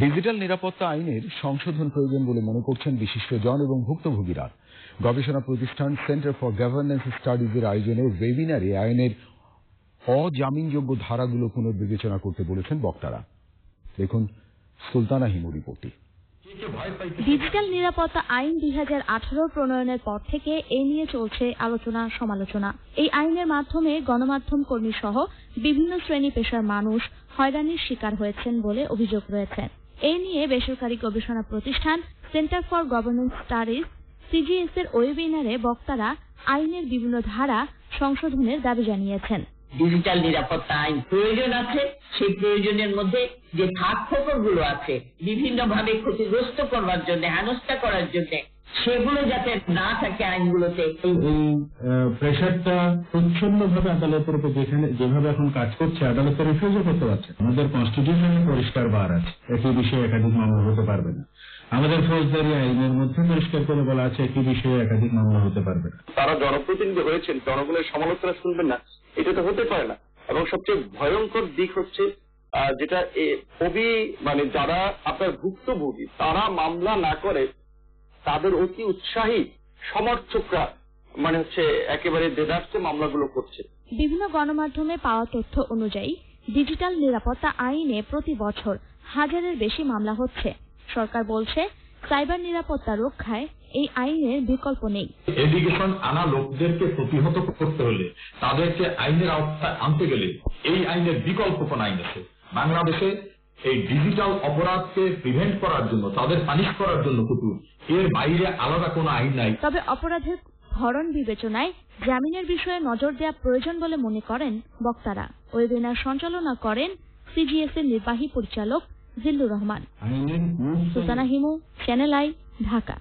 Digital নিরাপত্তা আইনের সংশোধন প্রয়োজন বলে মনে করছেন বিশিষ্টজন এবং ভুক্তভোগীরা। গবেষণা প্রতিষ্ঠান সেন্টার ফর গভর্নেন্স স্টাডিজের আয়োজনে ওয়েবিনারে আইনের অজামিনযোগ্য ধারাগুলো পুনর্বিবেচনা করতে বলেছেন বক্তারা। দেখুন সুলতানা হিমু রিপোর্টটি। ডিজিটাল নিরাপত্তা আইন 2018 প্রণয়নের পর থেকে এ নিয়ে চলছে আলোচনা সমালোচনা। এই আইনের মাধ্যমে গণমাধ্যম কর্মী সহ বিভিন্ন শ্রেণী পেশার মানুষ হয়রানির শিকার হয়েছেন বলে অভিযোগ রয়েছে। এ নিয়ে বেসরকারি গবেষণা প্রতিষ্ঠান centre for governance studies CGS এর ওয়েবিনারে বক্তারা আইনের বিভিন্ন ধারা সংশোধনের দাবি জানিয়েছেন। ডিজিটাল নিরাপত্তা আইন প্রয়োজন আছে, সেই প্রয়োজনের মধ্যে যে ফাঁক ফোকরগুলো আছে বিভিন্নভাবে ক্ষতিগ্রস্ত করবার জন্য, হেনস্থা করার জন্য, সেগুলো যাতে না থাকে আইনগুলোতে। এই প্রেশারটা প্রচ্ছন্নভাবে আদালতের উপর যেভাবে এখন কাজ করছে, আদালতের রিফিউজও করতে পারছে। আমাদের কনস্টিটিউশনে পরিষ্কার বার আছে, একই বিষয়ে একাধিক মামলা হতে পারবে না। আমাদের ফৌজদারি আইনের মধ্যে পরিষ্কার করে বলা আছে একই বিষয়ে একাধিক মামলা হতে পারবে না। তারা জনপ্রতিনিধি হয়েছেন, জনগণের সমালোচনা শুনবেন না, এটা তো হতে পারে না। এবং সবচেয়ে ভয়ঙ্কর দিক হচ্ছে যেটা খুবই যারা আপনার ভুক্তভোগী তারা মামলা না করে তাদের অতি উৎসাহী সমর্থকরা একেবারে দেদারসে মামলাগুলো করছে। বিভিন্ন গণমাধ্যমে পাওয়া তথ্য অনুযায়ী ডিজিটাল নিরাপত্তা আইনে প্রতি বছর 1000-এর বেশি মামলা হচ্ছে। সরকার বলছে সাইবার নিরাপত্তা রক্ষায় এই আইনের বিকল্প নেই। এডুকেশন আনা লোকদেরকে প্রতিহত করতে হলে, তাদেরকে আইনের আওতায় আনতে গেলে এই আইনের বিকল্প কোন আইন আছে? বাংলাদেশে এই ডিজিটাল অপরাধকে প্রিভেন্ট করার জন্য, তাদের পানিশ করার জন্য এর বাইরে আলাদা কোনো আইন নাই। তবে অপরাধের ধরন বিবেচনায় জামিনের বিষয়ে নজর দেওয়া প্রয়োজন বলে মনে করেন বক্তারা। ওয়েবিনার সঞ্চালনা করেন সিজিএস এর নির্বাহী পরিচালক জিল্লুর রহমান। Sultana Himu, channel I, Dhaka.